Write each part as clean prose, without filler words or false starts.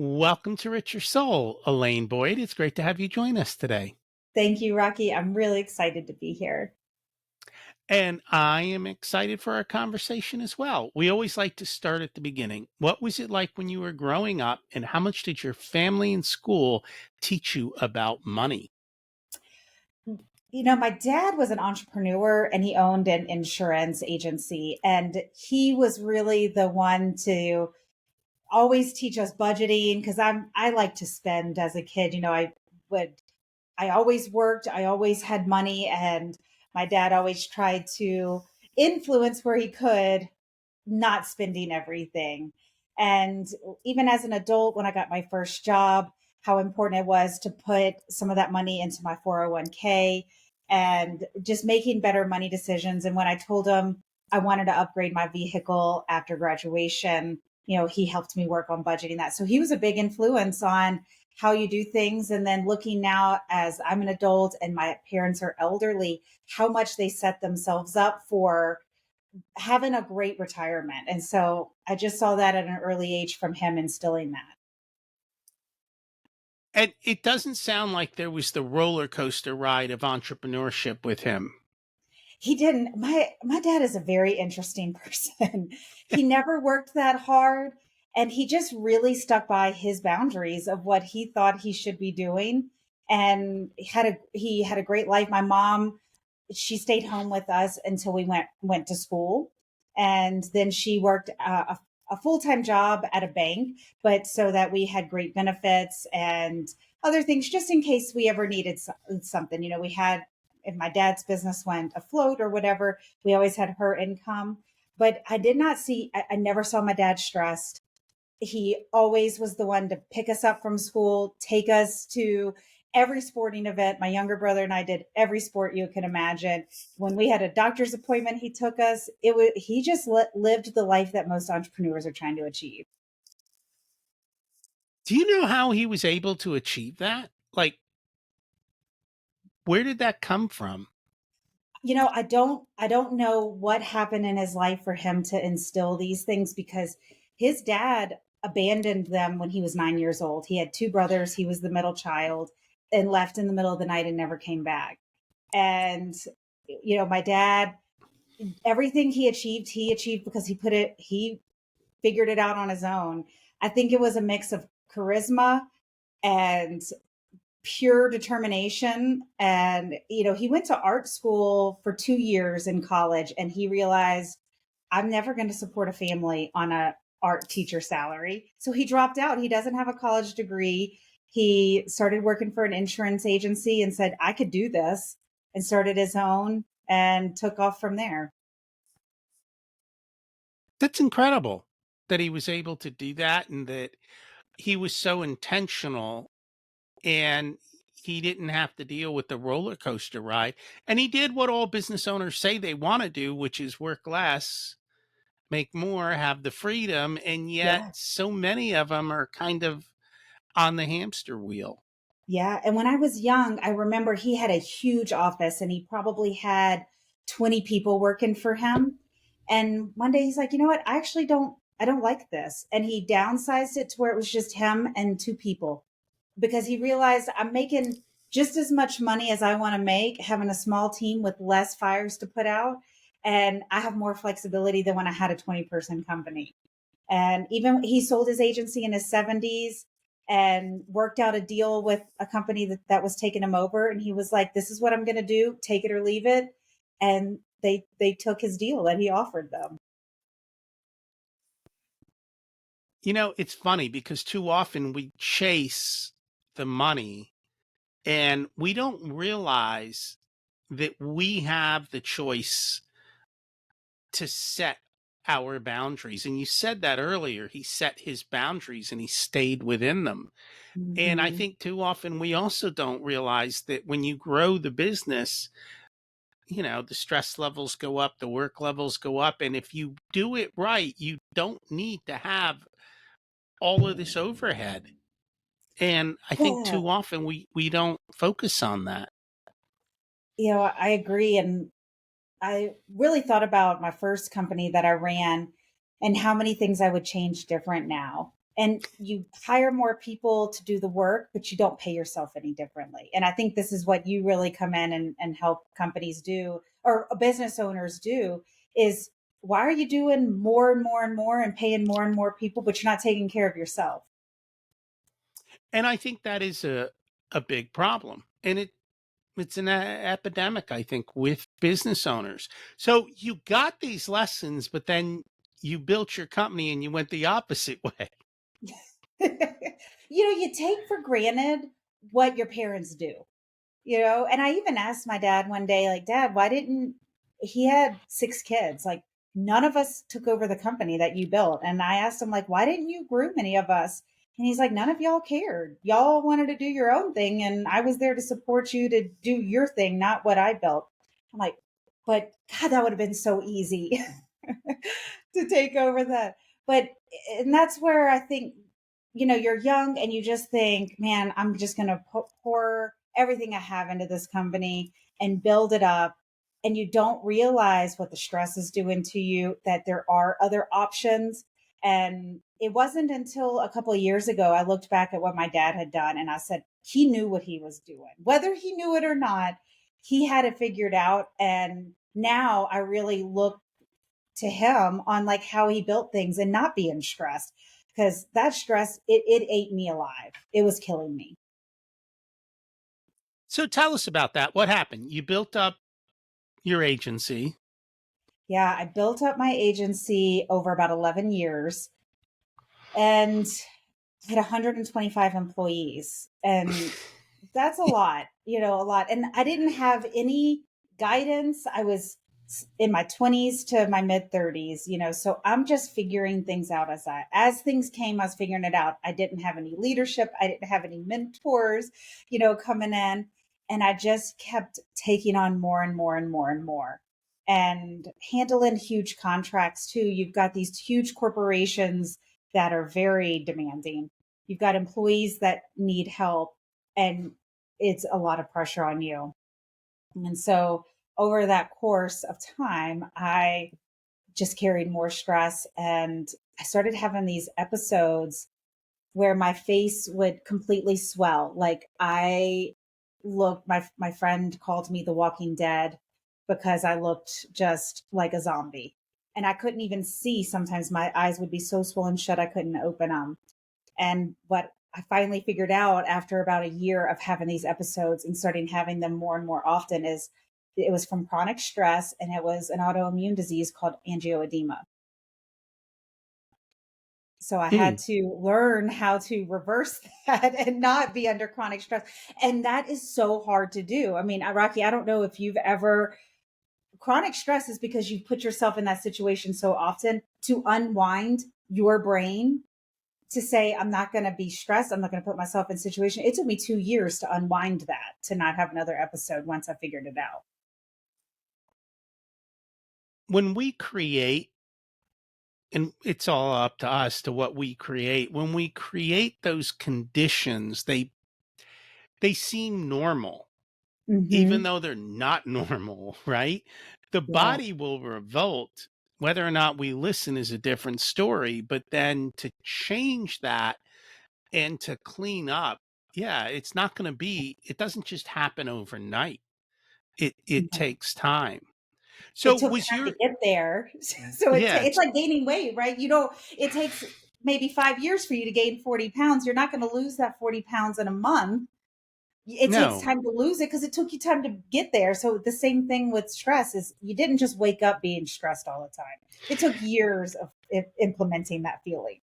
Welcome to Rich Your Soul, Alane Boyd. It's great to have you join us today. Thank you, Rocky. I'm really excited to be here. And I am excited for our conversation as well. We always like to start at the beginning. What was it like when you were growing up, and how much did your family and school teach you about money? My dad was an entrepreneur and he owned an insurance agency. And he was really the one to always teach us budgeting because I like to spend as a kid. Would, I always worked, I always had money, and my dad always tried to influence where he could, not spending everything. And even as an adult, when I got my first job, how important it was to put some of that money into my 401k and just making better money decisions. And when I told him I wanted to upgrade my vehicle after graduation, he helped me work on budgeting that. So he was a big influence on how you do things. And then looking now as I'm an adult and my parents are elderly, how much they set themselves up for having a great retirement. And so I just saw that at an early age from him instilling that. And it doesn't sound like there was the roller coaster ride of entrepreneurship with him. He didn't. My dad is a very interesting person. He never worked that hard and he just really stuck by his boundaries of what he thought he should be doing, and he had a great life. My mom, she stayed home with us until we went to school, and then she worked a full-time job at a bank, but so that we had great benefits and other things just in case we ever needed something. We had, if my dad's business went afloat or whatever, we always had her income. But I never saw my dad stressed. He always was the one to pick us up from school, take us to every sporting event. My younger brother and I did every sport you can imagine. When we had a doctor's appointment, he took us. He just lived the life that most entrepreneurs are trying to achieve. Do you know how he was able to achieve that? Like, where did that come from? I don't know what happened in his life for him to instill these things, because his dad abandoned them when he was 9 years old. He had two brothers. He was the middle child and left in the middle of the night and never came back. And, my dad, everything he achieved because he figured it out on his own. I think it was a mix of charisma and pure determination. And, he went to art school for 2 years in college and he realized I'm never going to support a family on a art teacher salary. So he dropped out. He doesn't have a college degree. He started working for an insurance agency and said, I could do this, and started his own and took off from there. That's incredible that he was able to do that and that he was so intentional and he didn't have to deal with the roller coaster ride. And he did what all business owners say they want to do, which is work less, make more, have the freedom. And yet, Yeah. so many of them are kind of on the hamster wheel. Yeah. And when I was young, I remember he had a huge office and he probably had 20 people working for him. And one day he's like, you know what? I don't like this. And he downsized it to where it was just him and two people, because he realized I'm making just as much money as I want to make, having a small team with less fires to put out. And I have more flexibility than when I had a 20-person company. And even he sold his agency in his 70s and worked out a deal with a company that was taking him over. And he was like, this is what I'm going to do, take it or leave it. And they took his deal that he offered them. It's funny because too often we chase the money and we don't realize that we have the choice to set our boundaries. And you said that earlier. He set his boundaries and he stayed within them. And I Mm-hmm. think too often we also don't realize that when you grow the business, the stress levels go up, the work levels go up. And if you do it right, you don't need to have all of this overhead. And I think Yeah. too often we don't focus on that. I agree. And I really thought about my first company that I ran and how many things I would change different now. and you hire more people to do the work, but you don't pay yourself any differently. And I think this is what you really come in and help companies do, or business owners do, is why are you doing more and more and more and paying more and more people, but you're not taking care of yourself? And I think that is a big problem. And it's an epidemic, I think, with business owners. So you got these lessons, but then you built your company and you went the opposite way. You take for granted what your parents do, and I even asked my dad one day, like, Dad, why didn't he had 6 kids, like, none of us took over the company that you built? And I asked him, like, why didn't you groom any of us? And he's like, none of y'all cared. Y'all wanted to do your own thing, and I was there to support you to do your thing, not what I built. I'm like, but God, that would have been so easy to take over that. But and that's where I think, you're young and you just think, man, I'm just going to pour everything I have into this company and build it up. And you don't realize what the stress is doing to you, that there are other options. And it wasn't until a couple of years ago I looked back at what my dad had done and I said, he knew what he was doing. Whether he knew it or not, he had it figured out. And now I really look to him on like how he built things and not being stressed, because that stress, it ate me alive. It was killing me. So tell us about that. What happened? You built up your agency. Yeah, I built up my agency over about 11 years and I had 125 employees. And that's a lot, a lot. And I didn't have any guidance. I was in my 20s to my mid 30s, so I'm just figuring things out as things came. I was figuring it out. I didn't have any leadership. I didn't have any mentors, coming in, and I just kept taking on more and more and more and more, and handling huge contracts too. You've got these huge corporations that are very demanding. You've got employees that need help, and it's a lot of pressure on you. And so over that course of time, I just carried more stress, and I started having these episodes where my face would completely swell. Like I looked, my friend called me the Walking Dead because I looked just like a zombie. And I couldn't even see. Sometimes my eyes would be so swollen shut I couldn't open them. And what I finally figured out after about a year of having these episodes and starting having them more and more often is it was from chronic stress, and it was an autoimmune disease called angioedema. So I had Hmm. to learn how to reverse that and not be under chronic stress. And that is so hard to do. I mean, Rocky, I don't know if you've ever, chronic stress is because you put yourself in that situation so often. To unwind your brain to say, I'm not going to be stressed, I'm not going to put myself in a situation. It took me 2 years to unwind that, to not have another episode once I figured it out. When we create, and it's all up to us to what we create. When we create those conditions, they seem normal, even Hmm. though they're not normal, right? The Yeah. body will revolt. Whether or not we listen is a different story, but then to change that and to clean up, yeah, it's not going to be, it doesn't just happen overnight. It takes time. It So took was time to your, get there. So yeah, it's like gaining weight, right? It takes maybe 5 years for you to gain 40 pounds. You're not going to lose that 40 pounds in a month. It takes no. time to lose it because it took you time to get there. So the same thing with stress is you didn't just wake up being stressed all the time. It took years of implementing that feeling.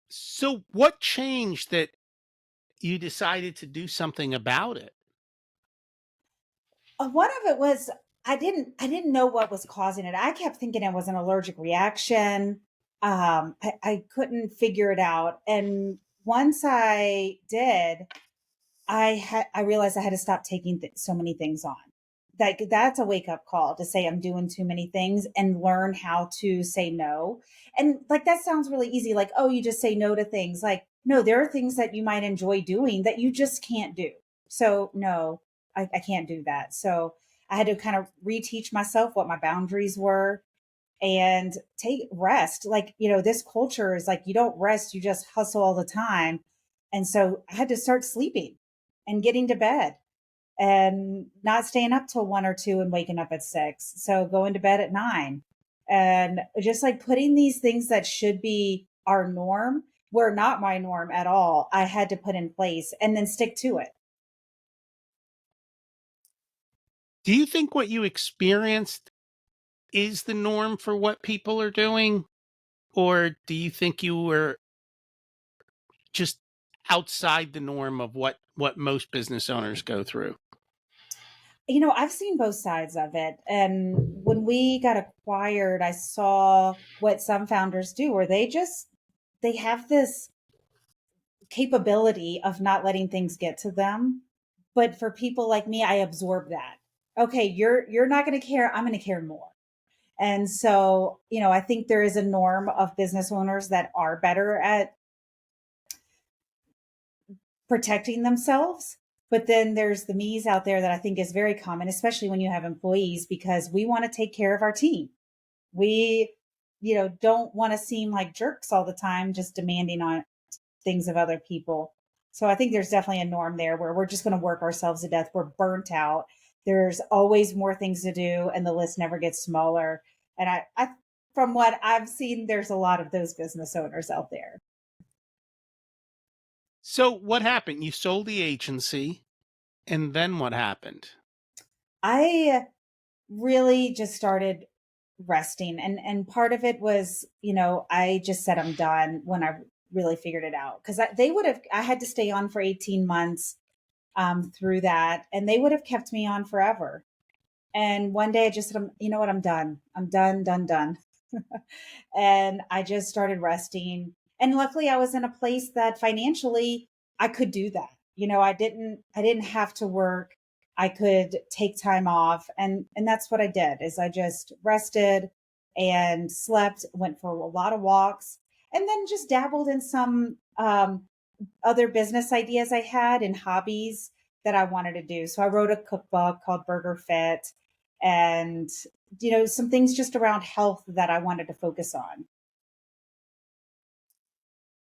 So what changed that you decided to do something about it? One of it was I didn't know what was causing it. I kept thinking it was an allergic reaction. I couldn't figure it out. And once I did, I realized I had to stop taking so many things on. That's a wake up call to say I'm doing too many things and learn how to say no. And like that sounds really easy, like, oh, you just say no to things. Like, no, there are things that you might enjoy doing that you just can't do. So no, I can't do that. So I had to kind of reteach myself what my boundaries were. and take rest. Like, this culture is like, you don't rest, you just hustle all the time. And so I had to start sleeping and getting to bed and not staying up till 1 or 2 and waking up at 6. So going to bed at 9, and just like putting these things that should be our norm were not my norm at all. I had to put in place and then stick to it. Do you think what you experienced is the norm for what people are doing? Or do you think you were just outside the norm of what most business owners go through? I've seen both sides of it. And when we got acquired, I saw what some founders do where they have this capability of not letting things get to them. But for people like me, I absorb that. Okay, you're not going to care, I'm going to care more. And so, I think there is a norm of business owners that are better at protecting themselves. But then there's the me's out there that I think is very common, especially when you have employees, because we want to take care of our team. We, don't want to seem like jerks all the time, just demanding on things of other people. So I think there's definitely a norm there where we're just going to work ourselves to death. We're burnt out. There's always more things to do, and the list never gets smaller. And from what I've seen, there's a lot of those business owners out there. So what happened? You sold the agency, and then what happened? I really just started resting, and part of it was, I just said I'm done when I really figured it out, because I had to stay on for 18 months through that, and they would have kept me on forever. And one day I just said, you know what, I'm done. I'm done, done, done. And I just started resting. And luckily I was in a place that financially I could do that. I didn't have to work. I could take time off. And that's what I did, is I just rested and slept, went for a lot of walks, and then just dabbled in some other business ideas I had and hobbies that I wanted to do. So I wrote a cookbook called Burger Fit, and some things just around health that I wanted to focus on.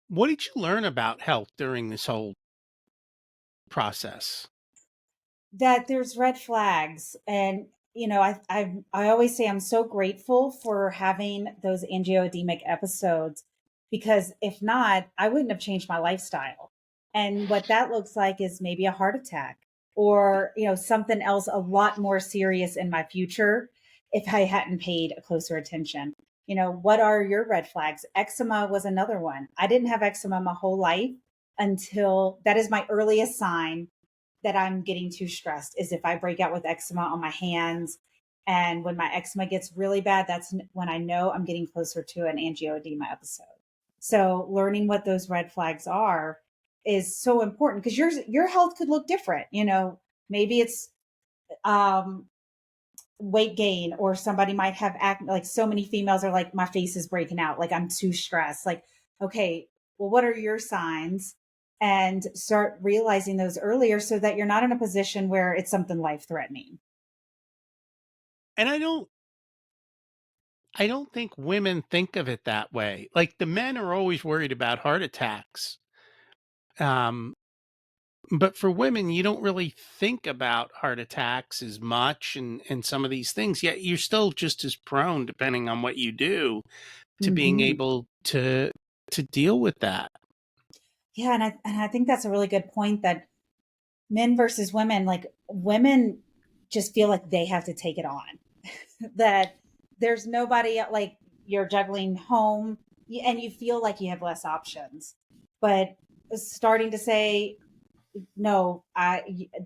What did you learn about health during this whole process? That there's red flags, and I always say I'm so grateful for having those angioedemic episodes, because if not, I wouldn't have changed my lifestyle. And what that looks like is maybe a heart attack, or something else a lot more serious in my future if I hadn't paid a closer attention. What are your red flags? Eczema was another one. I didn't have eczema my whole life until that is my earliest sign that I'm getting too stressed, is if I break out with eczema on my hands. And when my eczema gets really bad, that's when I know I'm getting closer to an angioedema episode. So learning what those red flags are is so important, because your health could look different. Maybe it's um, weight gain, or somebody might have acne. Like, so many females are like, my face is breaking out, like I'm too stressed. Like, okay, well, what are your signs? And start realizing those earlier, so that you're not in a position where it's something life threatening. And I don't think women think of it that way. Like, the men are always worried about heart attacks. Um, but for women, you don't really think about heart attacks as much, and some of these things. Yet you're still just as prone, depending on what you do, to being Mm-hmm. able to deal with that. Yeah, and I think that's a really good point, that men versus women, like women just feel like they have to take it on. That there's nobody like, you're juggling home, and you feel like you have less options. But starting to say, no,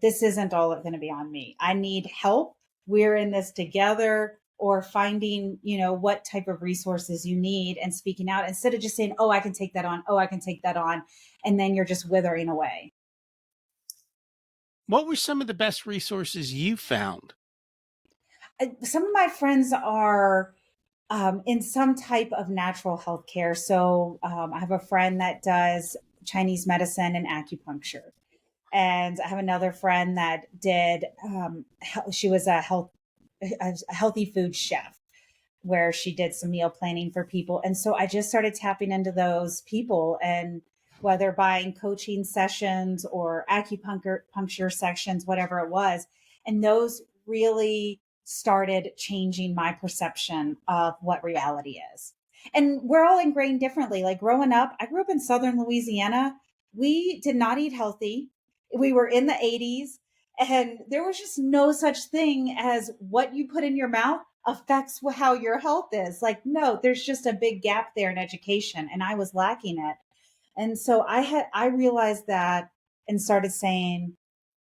this isn't all going to be on me. I need help. We're in this together. Or finding, what type of resources you need and speaking out, instead of just saying, oh, I can take that on. Oh, I can take that on. And then you're just withering away. What were some of the best resources you found? Some of my friends are in some type of natural health care. So I have a friend that does Chinese medicine and acupuncture. And I have another friend that did, she was a healthy food chef. where she did some meal planning for people. And so I just started tapping into those people, and whether buying coaching sessions or acupuncture sessions, whatever it was. And those really started changing my perception of what reality is. And we're all ingrained differently. Like growing up, I grew up in Southern Louisiana. We did not eat healthy. We were in the 80s, and there was just no such thing as what you put in your mouth affects how your health is. Like, no, there's just a big gap there in education, and I was lacking it. And so I realized that and started saying,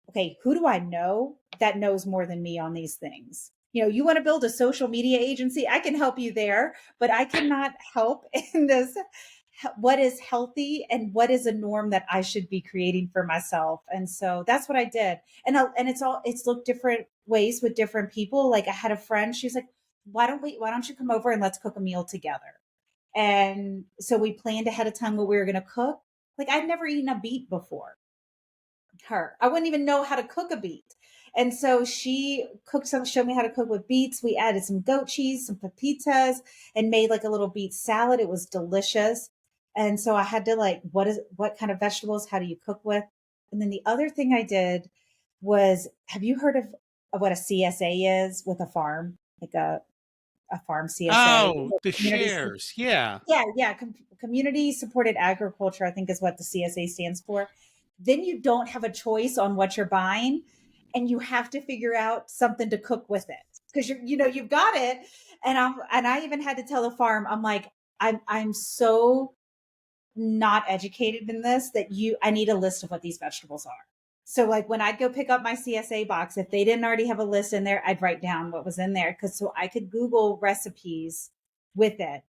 okay, who do I know that knows more than me on these things? You know, you want to build a social media agency, I can help you there, but I cannot help in this what is healthy and what is a norm that I should be creating for myself. And so that's what I did. And it's looked different ways with different people. Like I had a friend, she's like, why don't you come over and let's cook a meal together? And so we planned ahead of time what we were going to cook. Like I'd never eaten a beet before her. I wouldn't even know how to cook a beet. And so she showed me how to cook with beets. We added some goat cheese, some pepitas, and made like a little beet salad. It was delicious. And so I had to like, what kind of vegetables? How do you cook with? And then the other thing I did was, have you heard of what a CSA is with a farm? Like a farm CSA, Oh, the community. shares. Yeah. Yeah. Community supported agriculture, I think is what the CSA stands for. Then you don't have a choice on what you're buying, and you have to figure out something to cook with it because you've got it. And I even had to tell the farm, I'm like, I'm so not educated in this that I need a list of what these vegetables are. So like when I'd go pick up my CSA box, if they didn't already have a list in there, I'd write down what was in there so I could Google recipes with it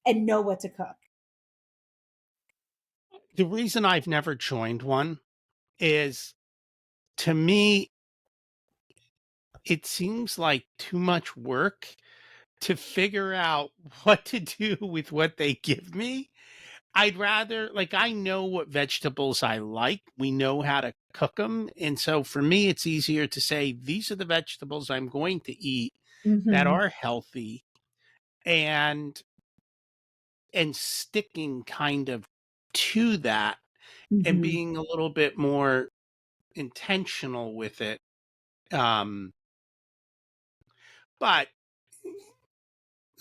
and know what to cook. The reason I've never joined one is, to me, it seems like too much work to figure out what to do with what they give me. I'd rather, like, I know what vegetables I like. We know how to cook them. And so for me, it's easier to say, these are the vegetables I'm going to eat that Mm-hmm. are healthy, and sticking kind of to that and Mm-hmm. being a little bit more intentional with it. Um, but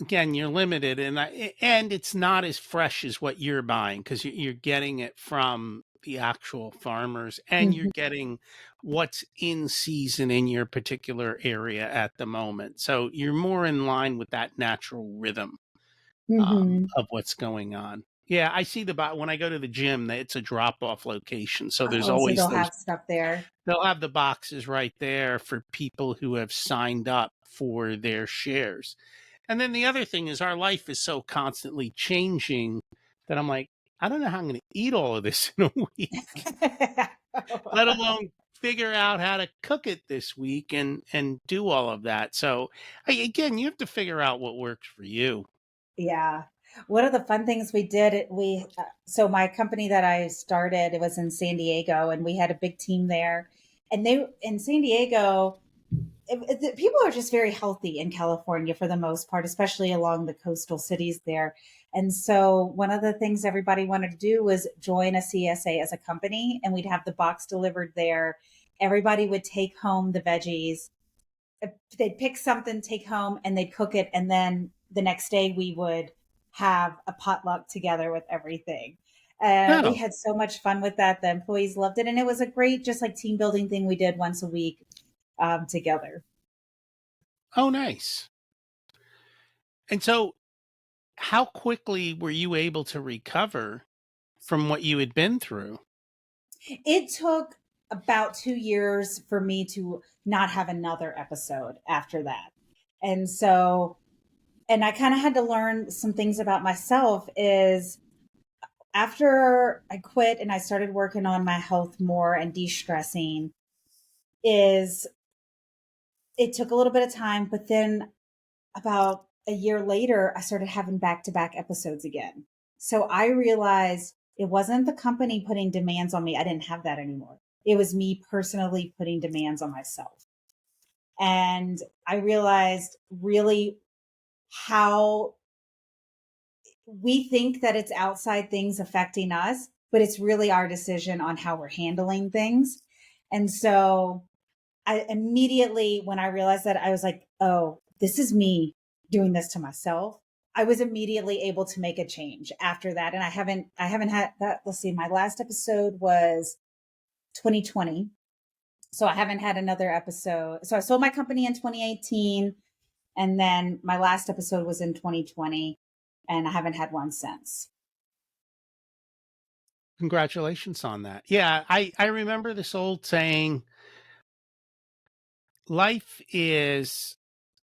again, you're limited, and it's not as fresh as what you're buying because you're getting it from the actual farmers, and you're Mm-hmm. getting what's in season in your particular area at the moment. So you're more in line with that natural rhythm Mm-hmm. of what's going on. Yeah, I see when I go to the gym, it's a drop off location. So there's Oh, so always they'll those, have stuff there. they'll have the boxes right there for people who have signed up for their shares. And then the other thing is, our life is so constantly changing that I'm like, I don't know how I'm going to eat all of this in a week, let alone figure out how to cook it this week and do all of that. So again, you have to figure out what works for you. Yeah. One of the fun things we did, so my company that I started, it was in San Diego, and we had a big team there. And they in San Diego, people are just very healthy in California for the most part, especially along the coastal cities there. And so one of the things everybody wanted to do was join a CSA as a company, and we'd have the box delivered there. Everybody would take home the veggies. They'd pick something, take home, and they'd cook it. And then the next day we would have a potluck together with everything. We Oh, had so much fun with that. The employees loved it. And it was a great, just like team building thing we did once a week together. oh, nice. And so, how quickly were you able to recover from what you had been through? It took about 2 years for me to not have another episode after that. And so, and I kind of had to learn some things about myself is after I quit and I started working on my health more and de-stressing is it took a little bit of time, but then about a year later, I started having back-to-back episodes again. So I realized it wasn't the company putting demands on me. I didn't have that anymore. It was me personally putting demands on myself. And I realized really how we think that it's outside things affecting us, but it's really our decision on how we're handling things. And so I immediately, when I realized that, I was like, oh, this is me doing this to myself. I was immediately able to make a change after that. And I haven't had that. Let's see, my last episode was 2020. So I haven't had another episode. So I sold my company in 2018. And then my last episode was in 2020. And I haven't had one since. Congratulations on that. Yeah, I remember this old saying, life is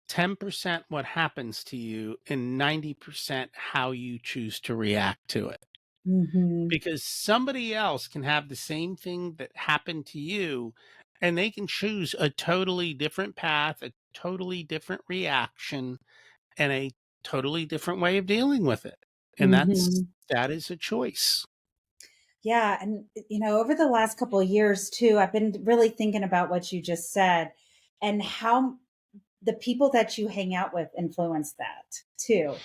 10% what happens to you and 90% how you choose to react to it. Mm-hmm. Because somebody else can have the same thing that happened to you and they can choose a totally different path, a totally different reaction, and a totally different way of dealing with it. And Mm-hmm. that is a choice. Yeah. And, over the last couple of years too, I've been really thinking about what you just said and how the people that you hang out with influence that too.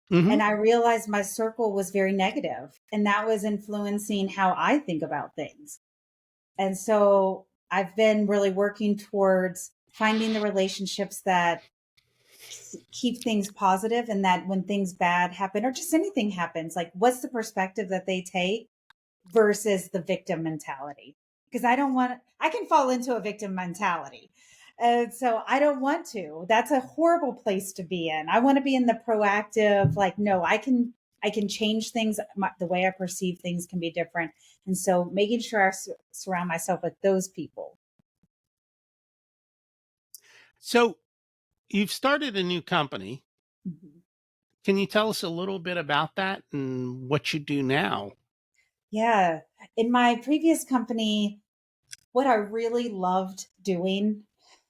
Hmm. And I realized my circle was very negative, and that was influencing how I think about things. And so I've been really working towards finding the relationships that keep things positive, and that when things bad happen or just anything happens, like what's the perspective that they take versus the victim mentality. Because I can fall into a victim mentality. And so I don't want to. That's a horrible place to be in. I want to be in the proactive, like, no, I can change things. The way I perceive things can be different. And so making sure I surround myself with those people. So you've started a new company. Mhm. Can you tell us a little bit about that and what you do now? Yeah. In my previous company, what I really loved doing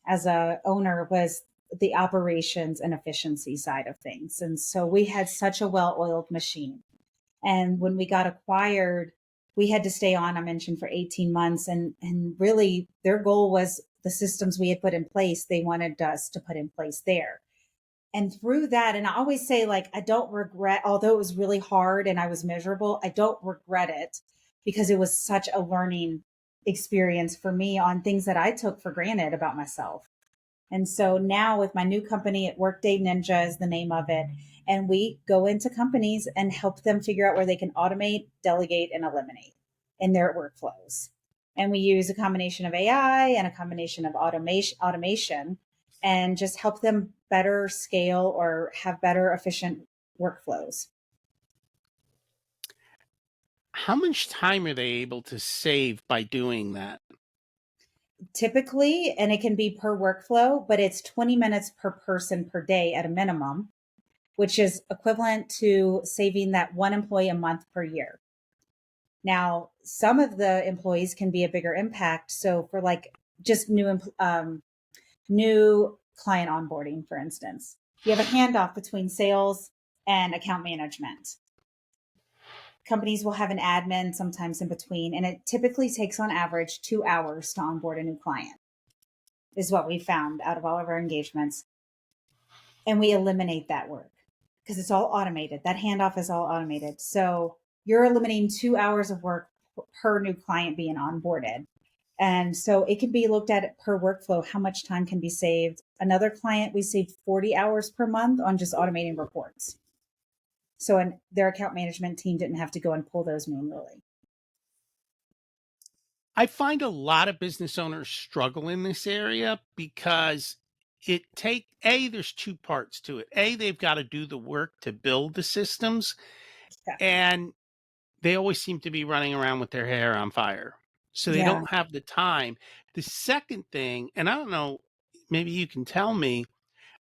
as a owner was the operations and efficiency side of things. And so we had such a well-oiled machine. And when we got acquired, we had to stay on, I mentioned, for 18 months. And really their goal was the systems we had put in place, they wanted us to put in place there. And through that, and I always say, like, I don't regret, although it was really hard and I was miserable, I don't regret it because it was such a learning experience for me on things that I took for granted about myself. And so now with my new company at Workday Ninja is the name of it. And we go into companies and help them figure out where they can automate, delegate, and eliminate in their workflows. And we use a combination of AI and a combination of automation and just help them better scale or have better efficient workflows. How much time are they able to save by doing that? Typically, and it can be per workflow, but it's 20 minutes per person per day at a minimum, which is equivalent to saving that one employee a month per year. Now, some of the employees can be a bigger impact. So for like just new client onboarding, for instance, you have a handoff between sales and account management. Companies will have an admin sometimes in between, and it typically takes on average 2 hours to onboard a new client, is what we found out of all of our engagements. And we eliminate that work because it's all automated. That handoff is all automated. So you're eliminating 2 hours of work per new client being onboarded. And so it can be looked at per workflow, how much time can be saved. Another client, we saved 40 hours per month on just automating reports. So their account management team didn't have to go and pull those manually. I find a lot of business owners struggle in this area because there's two parts to it. They've got to do the work to build the systems, Yeah. and they always seem to be running around with their hair on fire. So they Yeah. don't have the time. The second thing, and I don't know, maybe you can tell me,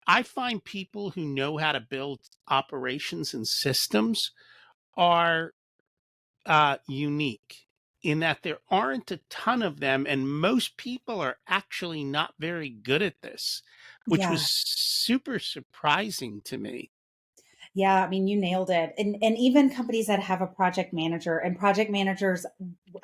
I find people who know how to build operations and systems are unique in that there aren't a ton of them, and most people are actually not very good at this, which was Yeah. super surprising to me. Yeah, I mean, you nailed it. And even companies that have a project manager, and project managers,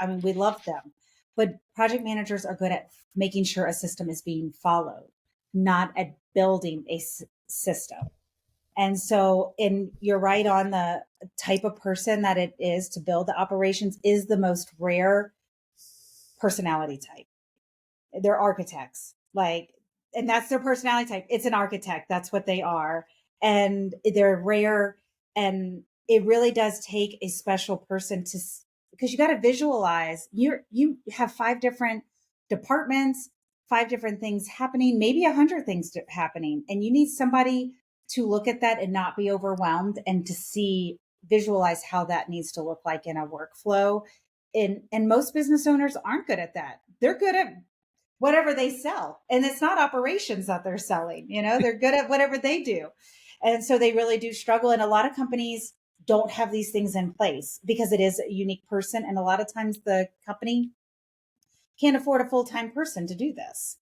I mean, we love them, but project managers are good at making sure a system is being followed, not at building a system. And so, and you're right on the type of person that it is to build the operations is the most rare personality type. They're architects, like, and that's their personality type. It's an architect. That's what they are. And they're rare. And it really does take a special person to, because you got to visualize you have 5 different departments, 5 different things happening, maybe 100 things happening. And you need somebody to look at that and not be overwhelmed and to see, visualize how that needs to look like in a workflow. And most business owners aren't good at that. They're good at whatever they sell. And it's not operations that they're selling, they're good at whatever they do. And so they really do struggle. And a lot of companies don't have these things in place because it is a unique person. And a lot of times the company can't afford a full-time person to do this.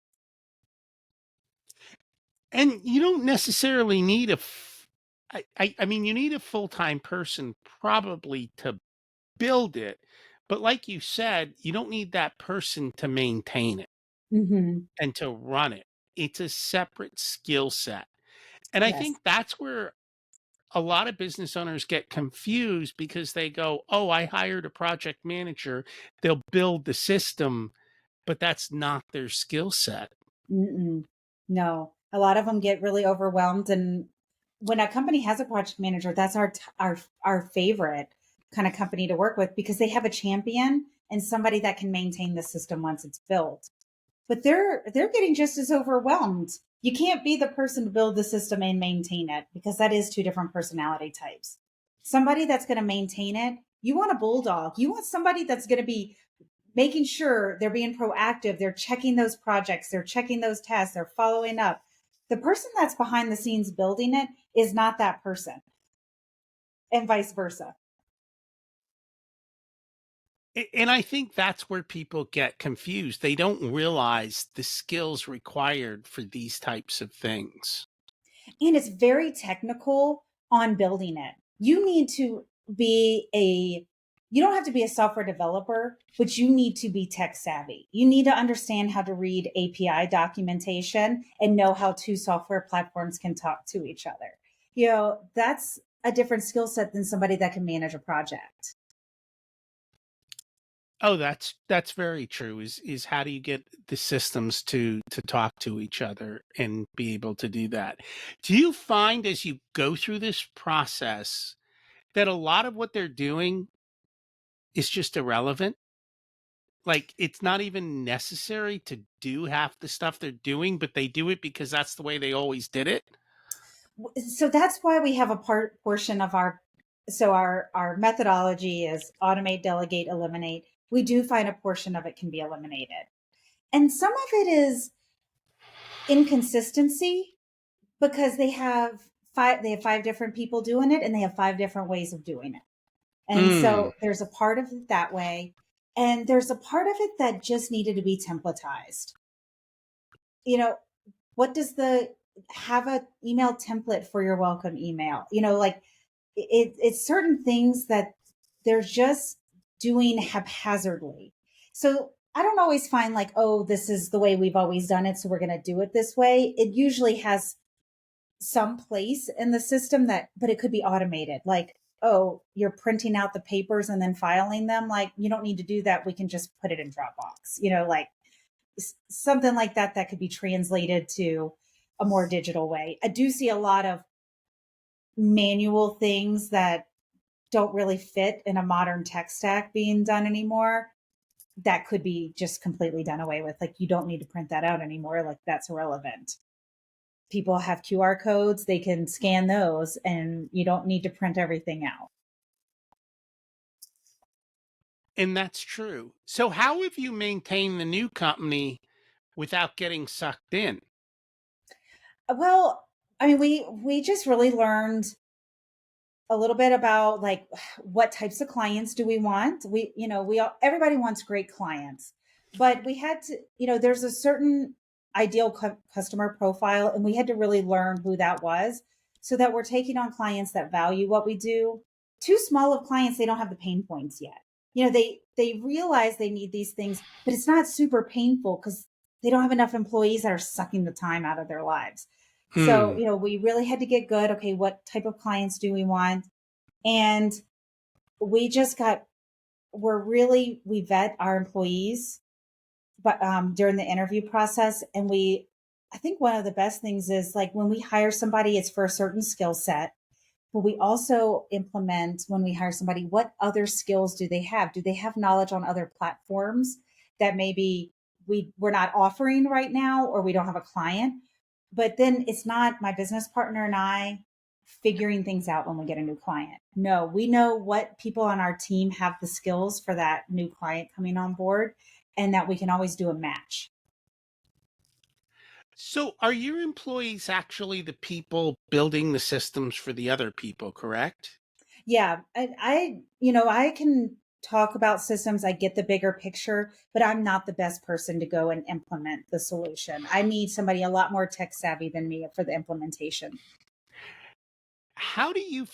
And you don't necessarily need I mean, you need a full-time person probably to build it. But like you said, you don't need that person to maintain it Mm-hmm. and to run it. It's a separate skill set. And I Yes. think that's where a lot of business owners get confused because they go, "Oh, I hired a project manager. They'll build the system," but that's not their skill set. Mm-mm. No, a lot of them get really overwhelmed. And when a company has a project manager, that's our favorite kind of company to work with because they have a champion and somebody that can maintain the system once it's built. But they're getting just as overwhelmed. You can't be the person to build the system and maintain it because that is 2 different personality types. Somebody that's going to maintain it, you want a bulldog. You want somebody that's going to be making sure they're being proactive, they're checking those projects, they're checking those tasks, they're following up. The person that's behind the scenes building it is not that person, and vice versa. And I think that's where people get confused. They don't realize the skills required for these types of things. And it's very technical on building it. You need to be a, you don't have to be a software developer, but you need to be tech savvy. You need to understand how to read API documentation and know how 2 software platforms can talk to each other. That's a different skill set than somebody that can manage a project. Oh, that's very true. Is how do you get the systems to talk to each other and be able to do that? Do you find as you go through this process that a lot of what they're doing is just irrelevant? Like it's not even necessary to do half the stuff they're doing, but they do it because that's the way they always did it? So that's why we have a portion of our, so our methodology is automate, delegate, eliminate. We do find a portion of it can be eliminated, and some of it is inconsistency because they have 5 different people doing it and they have 5 different ways of doing it. And Mm. so there's a part of it that way, and there's a part of it that just needed to be templatized. you know what does the, have a email template for your welcome email, like it's certain things that they're just doing haphazardly. So I don't always find like, oh, this is the way we've always done it, so we're going to do it this way. It usually has some place in the system that, but it could be automated. Like, oh, you're printing out the papers and then filing them. Like, you don't need to do that. We can just put it in Dropbox, like something like that, that could be translated to a more digital way. I do see a lot of manual things that don't really fit in a modern tech stack being done anymore. That could be just completely done away with. Like, you don't need to print that out anymore. Like, that's irrelevant. People have QR codes, they can scan those, and you don't need to print everything out. And that's true. So how have you maintained the new company without getting sucked in? Well, I mean, we just really learned a little bit about like what types of clients do we want. Everybody wants great clients, but we had to, there's a certain ideal customer profile, and we had to really learn who that was so that we're taking on clients that value what we do. Too small of clients, they don't have the pain points yet. They realize they need these things, but it's not super painful because they don't have enough employees that are sucking the time out of their lives. So, Hmm. we really had to get good. Okay, what type of clients do we want? And we just got, we vet our employees, but during the interview process. And I think one of the best things is like when we hire somebody, it's for a certain skill set. But we also implement when we hire somebody, what other skills do they have? Do they have knowledge on other platforms that maybe we're not offering right now, or we don't have a client? But then it's not my business partner and I figuring things out when we get a new client. No, we know what people on our team have the skills for that new client coming on board, and that we can always do a match. So are your employees actually the people building the systems for the other people, correct? Yeah, I can talk about systems. I get the bigger picture, but I'm not the best person to go and implement the solution. I need somebody a lot more tech savvy than me for the implementation. How do you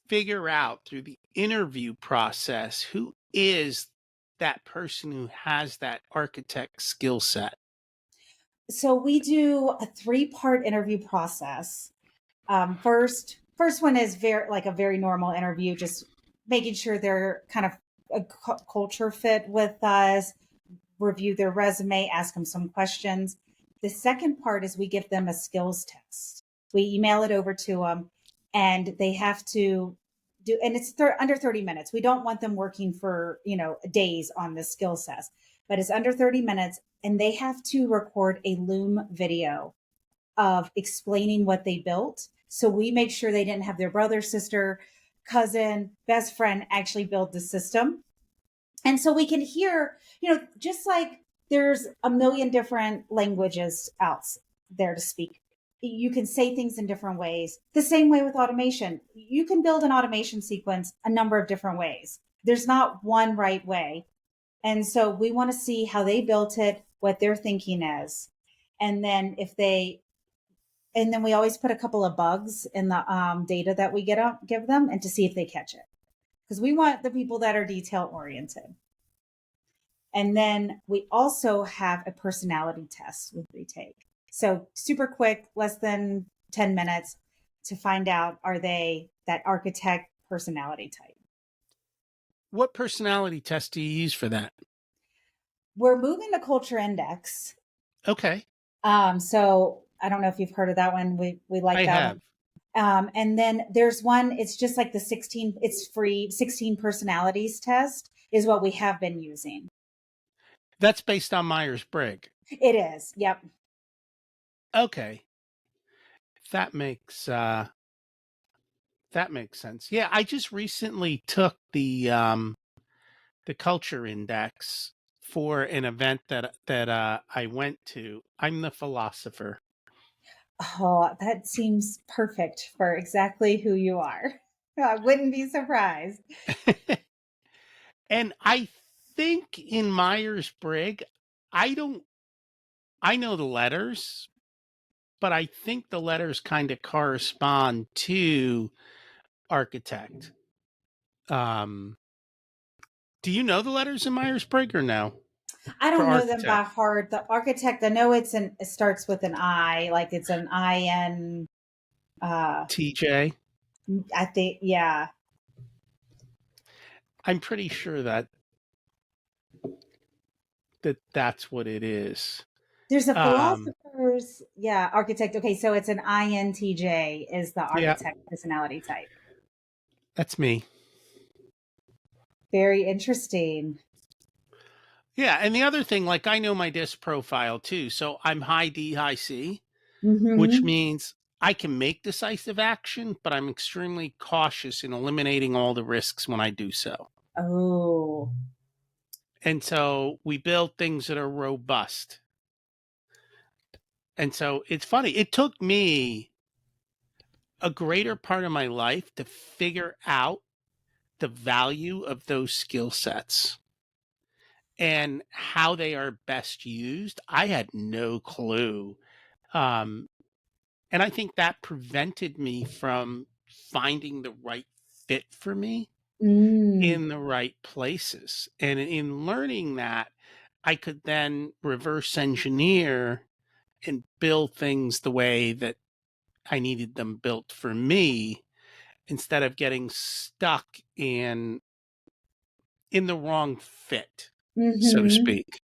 figure out through the interview process who is that person who has that architect skill set? So we do a three-part interview process. First one is a very normal interview, just making sure they're kind of a culture fit with us, review their resume, ask them some questions. The second part is we give them a skills test. We email it over to them, and they have to do, and it's under 30 minutes. We don't want them working for, days on this skill test, but it's under 30 minutes, and they have to record a Loom video of explaining what they built. So we make sure they didn't have their brother, sister, cousin, best friend actually build the system. And so we can hear, just like there's a million different languages out there to speak. You can say things in different ways. The same way with automation. You can build an automation sequence a number of different ways. There's not one right way. And so we want to see how they built it, what their thinking is. And then we always put a couple of bugs in the data that we give them, and to see if they catch it. Because we want the people that are detail oriented. And then we also have a personality test which we take. So super quick, less than 10 minutes, to find out, are they that architect personality type? What personality test do you use for that? We're moving to culture index. Okay, So I don't know if you've heard of that one. We like I that one. have. And then there's one, it's just like the 16, it's free, 16 personalities test is what we have been using. That's based on Myers-Briggs. It is. Yep. Okay, that makes sense. Yeah, I just recently took the culture index for an event that I went to. I'm the philosopher. Oh, that seems perfect for exactly who you are. I wouldn't be surprised. And I think in Myers-Briggs, I don't I know the letters, but I think the letters kind of correspond to architect. Um, do you know the letters in Myers-Briggs or no? I For don't know them architect. by heart. The architect, I know it starts with an I, like it's an IN. Uh, TJ. I think, yeah. I'm pretty sure that's what it is. There's a Um, philosopher's, yeah, architect. Okay, so it's an INTJ is the yeah, architect personality type. that's me. Very interesting. Yeah, and the other thing, like I know my disc profile too, so I'm high D, high C, which Hmm. means I can make decisive action, but I'm extremely cautious in eliminating all the risks when I do so. Oh. And so we build things that are robust. And so it's funny. It took me a greater part of my life to figure out the value of those skill sets and how they are best used. I had no clue. Um, and I think that prevented me from finding the right fit for me Mm. in the right places. And in learning that, I could then reverse engineer and build things the way that I needed them built for me instead of getting stuck in the wrong fit, so to Mm-hmm. speak.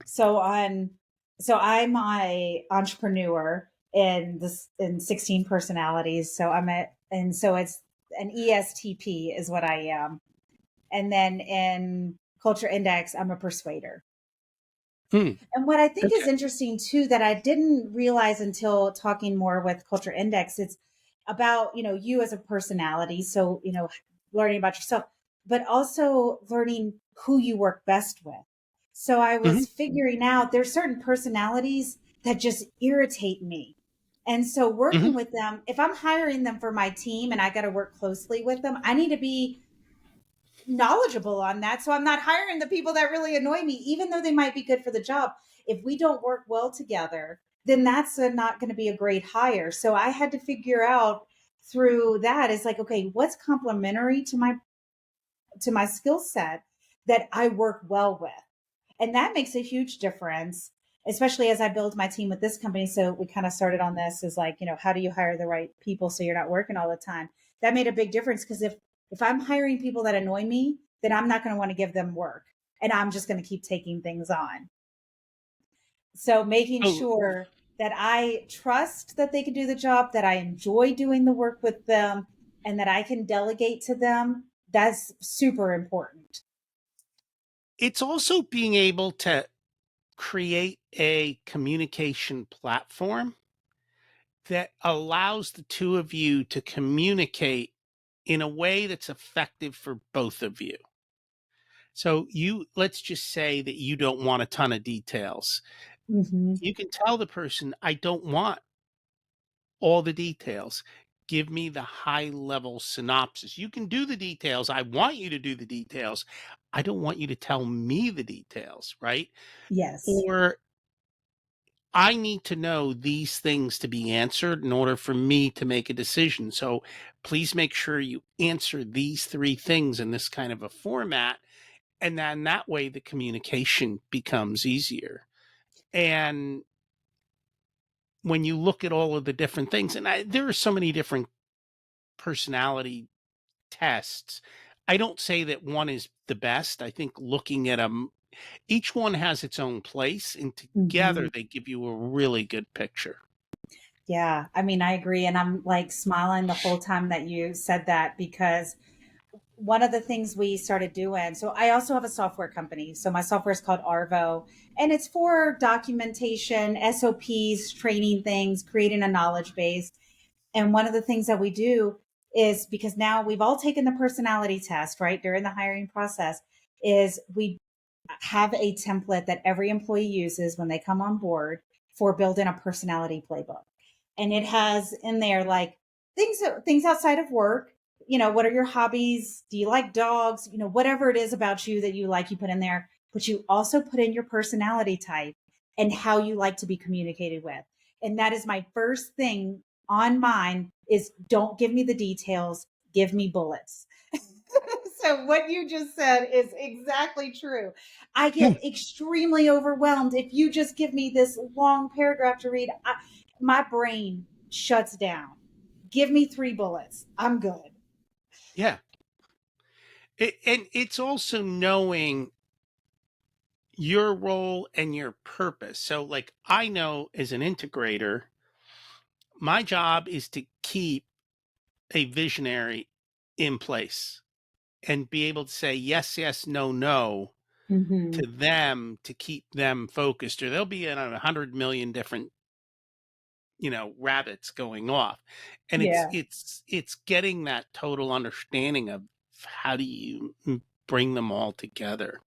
So on, so I'm a entrepreneur in 16 personalities. So and so it's an ESTP is what I am. And then in culture index, I'm a persuader. Hmm, And what I think is okay. interesting too, that I didn't realize until talking more with Culture Index, it's about, you as a personality. So, learning about yourself, but also learning who you work best with. So I Mhm, was figuring out there's certain personalities that just irritate me. And so mhm. working with them, if I'm hiring them for my team and I got to work closely with them, I need to be knowledgeable on that. So I'm not hiring the people that really annoy me, even though they might be good for the job. If we don't work well together, then that's not going to be a great hire. So I had to figure out through that is like, okay, what's complementary to my skill set that I work well with? And that makes a huge difference, especially as I build my team with this company. So we kind of started on this is like, how do you hire the right people so you're not working all the time? That made a big difference because if I'm hiring people that annoy me, then I'm not going to want to give them work and I'm just going to keep taking things on. So making Oh, sure that I trust that they can do the job, that I enjoy doing the work with them, and that I can delegate to them, that's super important. it's also being able to create a communication platform that allows the two of you to communicate in a way that's effective for both of you. So let's just say that you don't want a ton of details. Mm-hmm. You can tell the person, I don't want all the details. Give me the high level synopsis. You can do the details. I want you to do the details. I don't want you to tell me the details, right? Yes. Or I need to know these things to be answered in order for me to make a decision. So please make sure you answer these three things in this kind of a format. And then that way the communication becomes easier. And when you look at all of the different things, and there are so many different personality tests. I don't say that one is the best. I think looking at them, each one has its own place, and Mm-hmm. together they give you a really good picture. Yeah, I mean, I agree. And I'm like smiling the whole time that you said that because one of the things we started doing, so I also have a software company. So my software is called Arvo, and it's for documentation, SOPs, training things, creating a knowledge base. And one of the things that we do is because now we've all taken the personality test, right? During the hiring process, is we have a template that every employee uses when they come on board for building a personality playbook. And it has in there like things outside of work. What are your hobbies? Do you like dogs? Whatever it is about you that you like, you put in there, but you also put in your personality type and how you like to be communicated with. And that is my first thing on mine is don't give me the details, give me bullets. So what you just said is exactly true. I Hmm. get extremely overwhelmed if you just give me this long paragraph to read. My brain shuts down. Give me three bullets. I'm good. Yeah. And it's also knowing your role and your purpose. So, like, I know as an integrator, my job is to keep a visionary in place and be able to say yes, yes, no, no Mm-hmm. to them to keep them focused, or they'll be in 100 million different, rabbits going off. And it's Yeah. it's it's getting that total understanding of how do you bring them all together.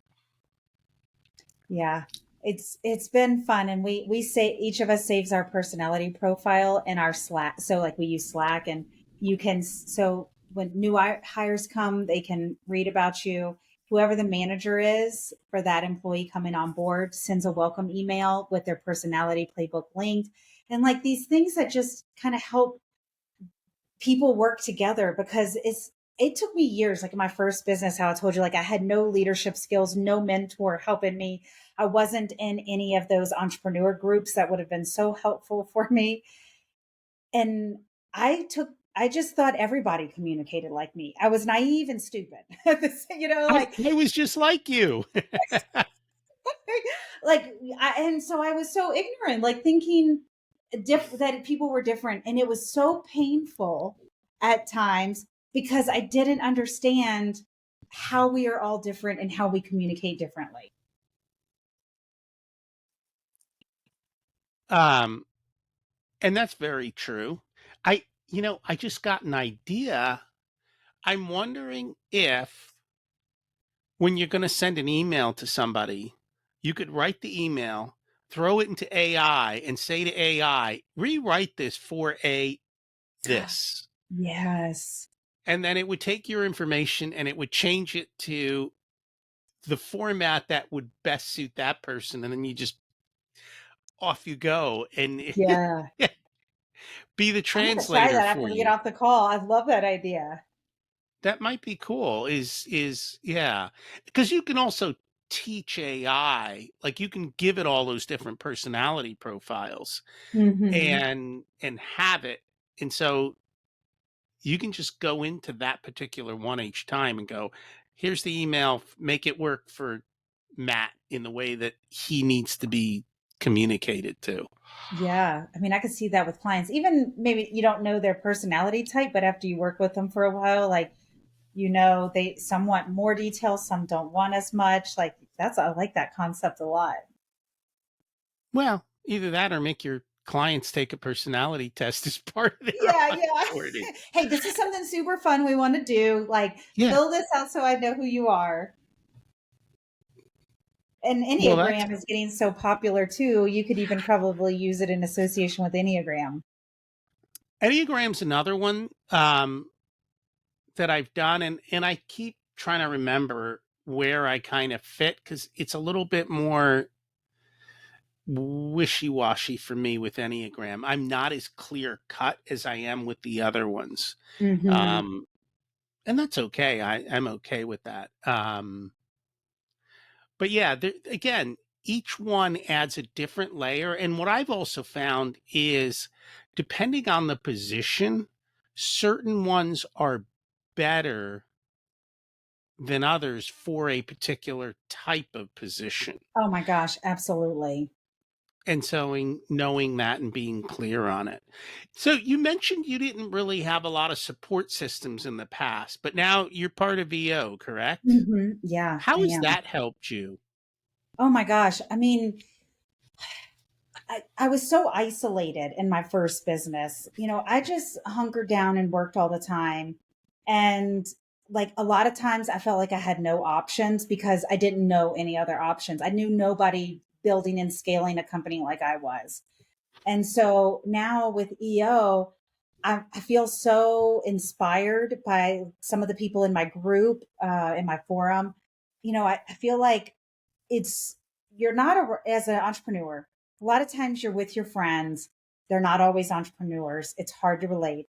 Yeah. It's been fun, and we say each of us saves our personality profile in our Slack. So like we use Slack, and you can so when new hires come, they can read about you. Whoever the manager is for that employee coming on board sends a welcome email with their personality playbook linked, and like these things that just kind of help people work together because it took me years, like in my first business, how I told you, like I had no leadership skills, no mentor helping me. I wasn't in any of those entrepreneur groups that would have been so helpful for me. And I just thought everybody communicated like me. I was naive and stupid. I, Like, I was just like you. and so I was so ignorant, like thinking that people were different. And it was so painful at times because I didn't understand how we are all different and how we communicate differently. um, and that's very true. I just got an idea. I'm wondering if when you're going to send an email to somebody, you could write the email, throw it into AI, and say to AI, rewrite this for a this. Yes. And then it would take your information and it would change it to the format that would best suit that person. And then you just off you go and Yeah. be the I'm going to try translator that for after we get you. off the call. I love that idea. That might be cool. Is yeah, because you can also teach AI, like you can give it all those different personality profiles Hmm. and have it. And so you can just go into that particular one each time and go, here's the email, make it work for Matt in the way that he needs to be communicated to. Yeah. I mean, I could see that with clients. Even maybe you don't know their personality type, but after you work with them for a while, like, they some want more detail, some don't want as much. Like I like that concept a lot. Well, either that or make your clients take a personality test as part of their Yeah, yeah. onboarding. Hey, this is something super fun we want to do. Like, Yeah. fill this out so I know who you are. And Well, that's Enneagram is getting so popular too. You could even probably use it in association with Enneagram. Enneagram's another one that I've done, and I keep trying to remember where I kind of fit because it's a little bit more wishy-washy for me with Enneagram. I'm not as clear cut as I am with the other ones. Hmm. Um, and that's okay. I'm okay with that. But yeah, again, each one adds a different layer. And what I've also found is depending on the position, certain ones are better than others for a particular type of position. Oh my gosh, absolutely. And so in knowing that and being clear on it. So you mentioned you didn't really have a lot of support systems in the past, but now you're part of EO, correct? Yeah, How I has am. that helped you? Oh my gosh. I mean, I was so isolated in my first business. I just hunkered down and worked all the time. And like a lot of times I felt like I had no options because I didn't know any other options. I knew nobody building and scaling a company like I was. And so now with EO, I feel so inspired by some of the people in my group, in my forum. I feel like it's you're not as an entrepreneur. A lot of times you're with your friends. They're not always entrepreneurs. It's hard to relate.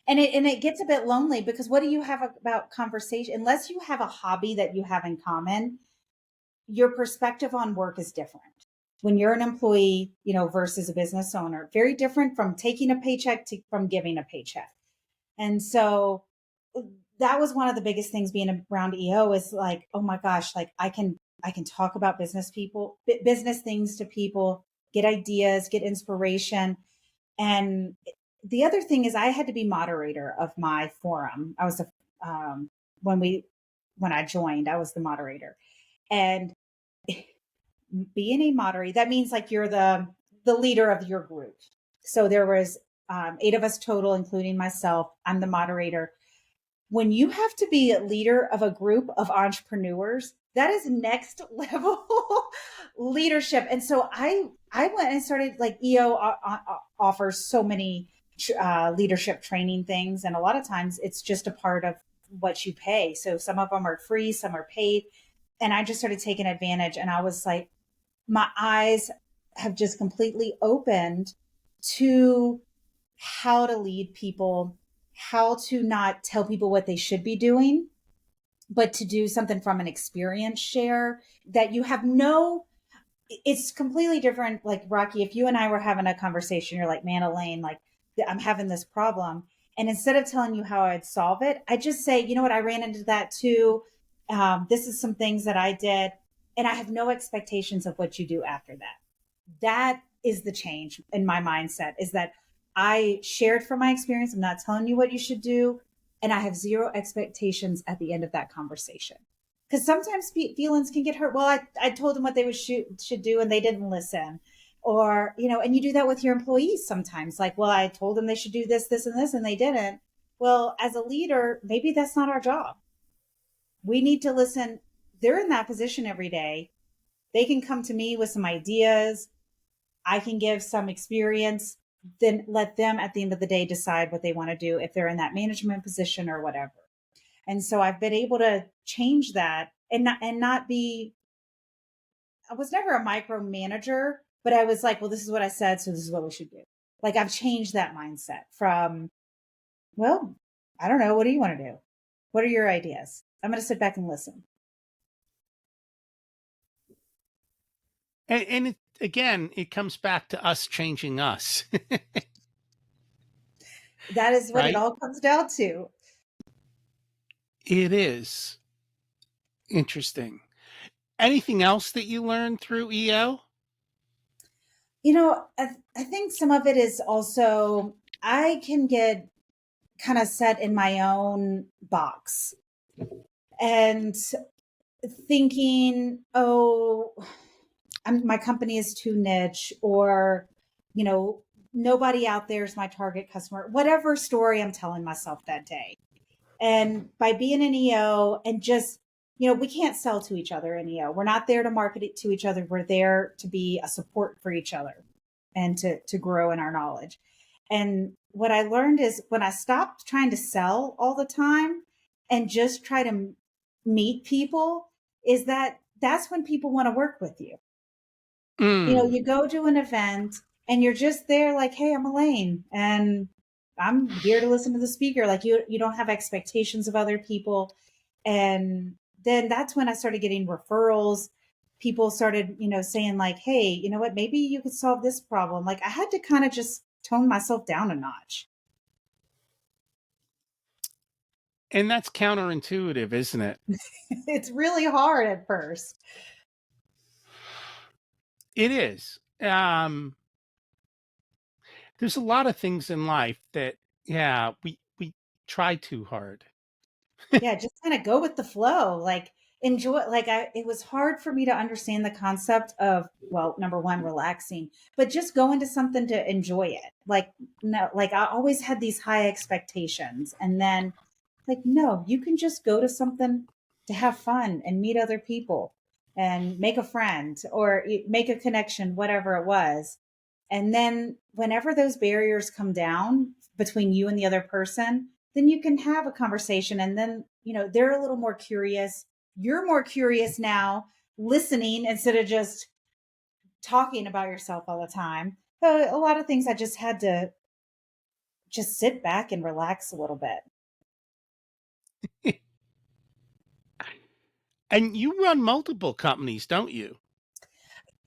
And it gets a bit lonely because what do you have about conversation unless you have a hobby that you have in common? Your perspective on work is different. When you're an employee, versus a business owner, very different from taking a paycheck to from giving a paycheck. And so that was one of the biggest things being around EO is like, oh my gosh, like I can talk about business things to people, get ideas, get inspiration. And the other thing is I had to be moderator of my forum. I was um, when we when I joined, I was the moderator. And being a moderator, that means like you're the leader of your group. So there was 8 of us total, including myself. I'm the moderator. When you have to be a leader of a group of entrepreneurs, that is next level leadership. And so I went and started like EO offers so many leadership training things, and a lot of times it's just a part of what you pay. So some of them are free, some are paid, and I just started taking advantage. And I was like, my eyes have just completely opened to how to lead people, how to not tell people what they should be doing, but to do something from an experience share that you have it's completely different. Like Rocky, if you and I were having a conversation, you're like, man, Alane, like I'm having this problem. And instead of telling you how I'd solve it, I just say, you know what, I ran into that too. This is some things that I did, and I have no expectations of what you do after that. That is the change in my mindset, is that I shared from my experience. I'm not telling you what you should do. And I have zero expectations at the end of that conversation. Because sometimes feelings can get hurt. Well, I told them what they should do and they didn't listen. Or, and you do that with your employees sometimes. Like, well, I told them they should do this, this, and this, and they didn't. Well, as a leader, maybe that's not our job. We need to listen. They're in that position every day. They can come to me with some ideas. I can give some experience, then let them at the end of the day decide what they want to do if they're in that management position or whatever. And so I've been able to change that and not be, I was never a micromanager, but I was like, well, this is what I said, so this is what we should do. Like, I've changed that mindset from, well, I don't know, what do you want to do? What are your ideas? I'm going to sit back and listen. And again, it comes back to us changing us. That is what it Right? all comes down to. It is interesting. Anything else that you learned through EO? I think some of it is also, I can get kind of set in my own box and thinking, oh, my company is too niche, or, nobody out there is my target customer, whatever story I'm telling myself that day. And by being an EO and just, we can't sell to each other in EO. We're not there to market it to each other. We're there to be a support for each other and to grow in our knowledge. And what I learned is when I stopped trying to sell all the time and just try to meet people, is that's when people want to work with you. You go to an event and you're just there like, hey, I'm Alane and I'm here to listen to the speaker. Like, you don't have expectations of other people. And then that's when I started getting referrals. People started, saying like, hey, you know what, maybe you could solve this problem. Like, I had to kind of just tone myself down a notch. And that's counterintuitive, isn't it? It's really hard at first. It is. There's a lot of things in life that, yeah, we try too hard. Yeah, just kind of go with the flow. Like, enjoy. Like, it was hard for me to understand the concept of, well, number one, relaxing, but just go into something to enjoy it. Like, no, like I always had these high expectations, and then like, no, you can just go to something to have fun and meet other people and make a friend or make a connection, whatever it was. And then whenever those barriers come down between you and the other person, then you can have a conversation. And then, they're a little more curious. You're more curious now, listening instead of just talking about yourself all the time. So a lot of things I just had to just sit back and relax a little bit. And you run multiple companies, don't you?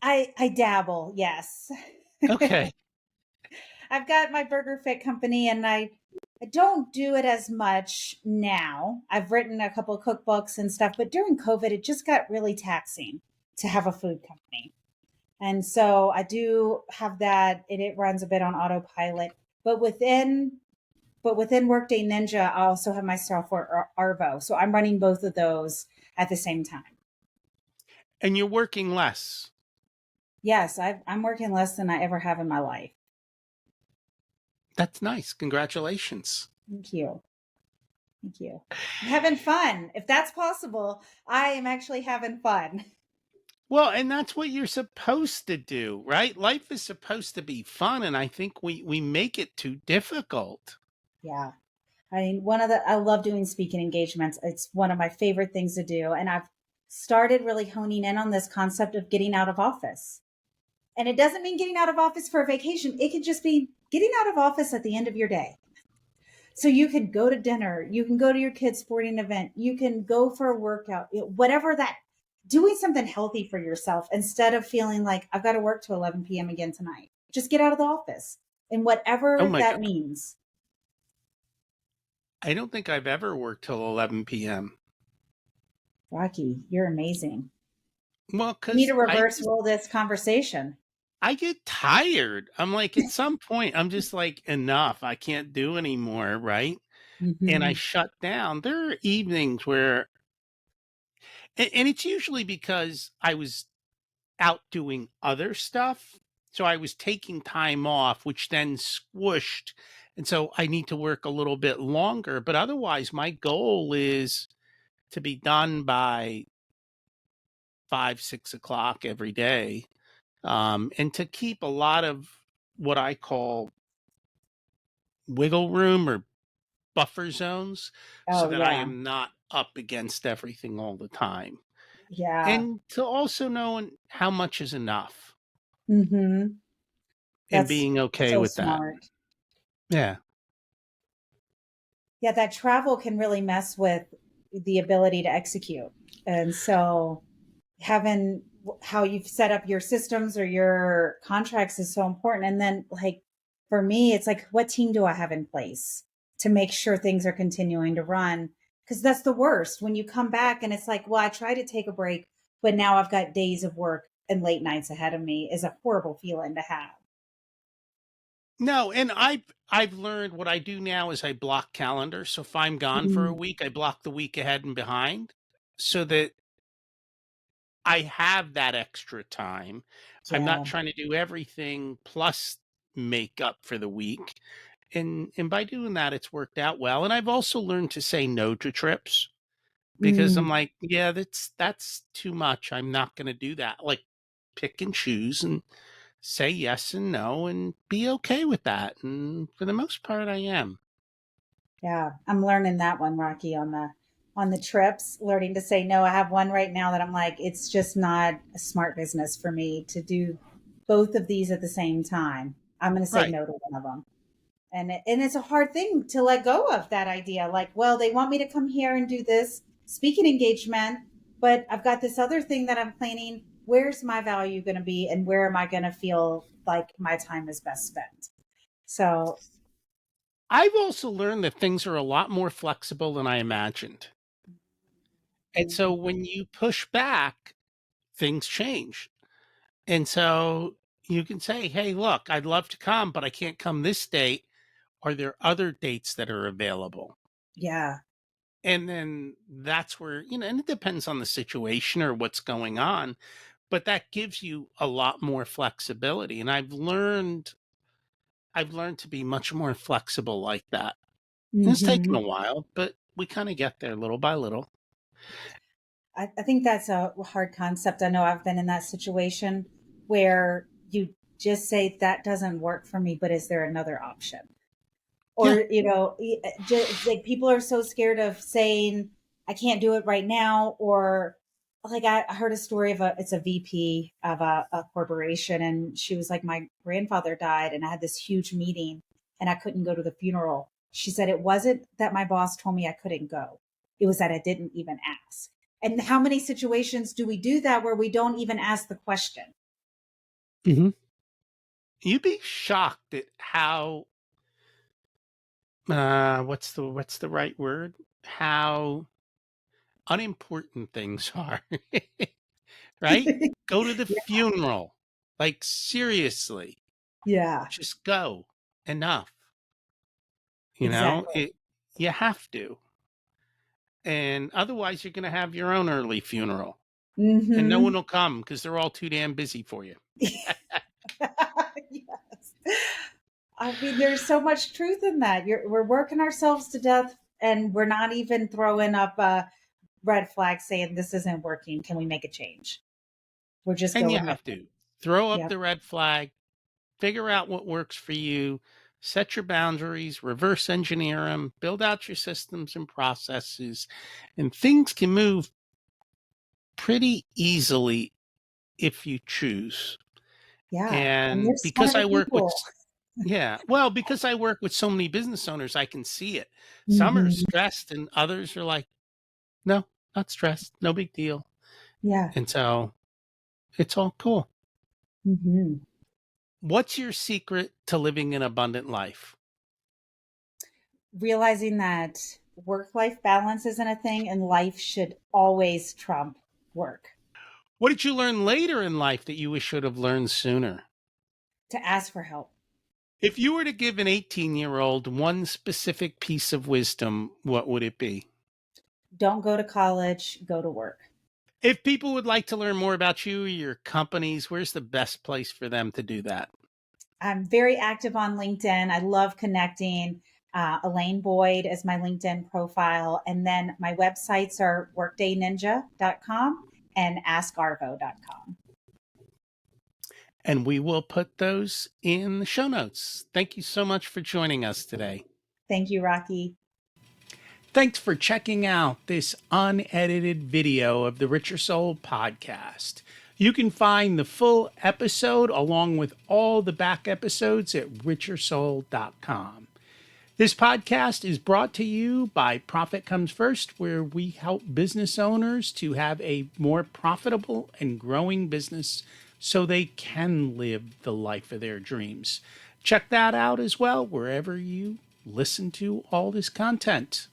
I dabble, yes. Okay. I've got my Burger Fit company and I don't do it as much now. I've written a couple of cookbooks and stuff, but during COVID, it just got really taxing to have a food company. And so I do have that, and it runs a bit on autopilot. But within Workday Ninja, I also have my software Arvo. So I'm running both of those at the same time. And you're working less. Yes, I'm working less than I ever have in my life. That's nice. Congratulations. Thank you. Thank you. I'm having fun. If that's possible, I am actually having fun. Well, and that's what you're supposed to do, right? Life is supposed to be fun, and I think we make it too difficult. Yeah. I mean, I love doing speaking engagements. It's one of my favorite things to do. And I've started really honing in on this concept of getting out of office. And it doesn't mean getting out of office for a vacation. It could just be getting out of office at the end of your day. So you can go to dinner, you can go to your kid's sporting event, you can go for a workout, whatever that, doing something healthy for yourself instead of feeling like I've got to work till 11 p.m. again tonight. Just get out of the office. and Oh whatever my that God. means. I don't think I've ever worked till 11 p.m. Rocky, you're amazing. Well, We need because to reverse roll this conversation. I get tired. I'm like, at some point, I'm just like, enough. I can't do anymore. Right. And I Hmm. shut down. There are evenings where, and it's usually because I was out doing other stuff. So I was taking time off, which then squished. And so I need to work a little bit longer. But otherwise, my goal is to be done by 5, 6 o'clock every day, and to keep a lot of what I call wiggle room or buffer zones so Oh that I yeah, am not up against everything all the time. yeah. And to also know how much is enough Hmm. and That's being okay so with that. smart. Yeah. Yeah, that travel can really mess with the ability to execute. And so having how you've set up your systems or your contracts is so important. And then like for me, it's like, what team do I have in place to make sure things are continuing to run? Because that's the worst when you come back and it's like, well, I tried to take a break, but now I've got days of work and late nights ahead of me is a horrible feeling to have. No, and I've learned what I do now is I block calendar. So if I'm gone for a Mm, week, I block the week ahead and behind so that I have that extra time. I'm not yeah. trying to do everything plus make up for the week. And by doing that, it's worked out well. And I've also learned to say no to trips because I'm Mm, like, yeah, that's too much. I'm not going to do that. Like pick and choose and say yes and no and be okay with that. And for the most part, I am. yeah. I'm learning that one, Rocky, on the trips, learning to say no. I have one right now that I'm like, it's just not a smart business for me to do both of these at the same time. I'm going to say Right. no to one of them. And it's a hard thing to let go of that idea. Like, well, they want me to come here and do this speaking engagement, but I've got this other thing that I'm planning. Where's my value going to be and where am I going to feel like my time is best spent? So, I've also learned that things are a lot more flexible than I imagined. And so when you push back, things change. And so you can say, hey, look, I'd love to come, but I can't come this date. Are there other dates that are available? yeah. And then that's where, and it depends on the situation or what's going on, but that gives you a lot more flexibility. And I've learned to be much more flexible like that. And it's taken a Hmm. while, but we kind of get there little by little. I think that's a hard concept. I know I've been in that situation where you just say that doesn't work for me, but is there another option? Yeah. Or just like people are so scared of saying I can't do it right now, or like I heard a story of it's a VP of a corporation, and she was like, my grandfather died and I had this huge meeting and I couldn't go to the funeral. She said it wasn't that my boss told me I couldn't go, it was that I didn't even ask. And how many situations do we do that where we don't even ask the question? Hmm. You'd be shocked at how what's the right word? How unimportant things are. Right? Go to the funeral. Like seriously, Yeah, just go. Enough. exactly. It you have to. And otherwise you're going to have your own early funeral and no one Hmm. will come because they're all too damn busy for you. Yes. I mean, there's so much truth in that. We're working ourselves to death and we're not even throwing up a red flag saying this isn't working. Can we make a change? We're just And you going with have it. to throw up Yep. the red flag, figure out what works for you, set your boundaries, reverse engineer them, build out your systems and processes, and things can move pretty easily if you choose. Yeah. And And you're because smarter I work with, people. yeah, well, because I work with so many business owners, I can see it. Some are Hmm. stressed and others are like, no, not stressed, no big deal. Yeah. And so it's all cool. Hmm. What's your secret to living an abundant life? Realizing that work life balance isn't a thing and life should always trump work. What did you learn later in life that you wish you should have learned sooner? To ask for help. If you were to give an 18-year-old one specific piece of wisdom, what would it be? Don't go to college, go to work. If people would like to learn more about you or your companies, where's the best place for them to do that? I'm very active on LinkedIn. I love connecting. Alane Boyd is my LinkedIn profile. And then my websites are workdayninja.com and askarvo.com. And we will put those in the show notes. Thank you so much for joining us today. Thank you, Rocky. Thanks for checking out this unedited video of the Richer Soul podcast. You can find the full episode along with all the back episodes at richersoul.com. This podcast is brought to you by Profit Comes First, where we help business owners to have a more profitable and growing business so they can live the life of their dreams. Check that out as well wherever you listen to all this content.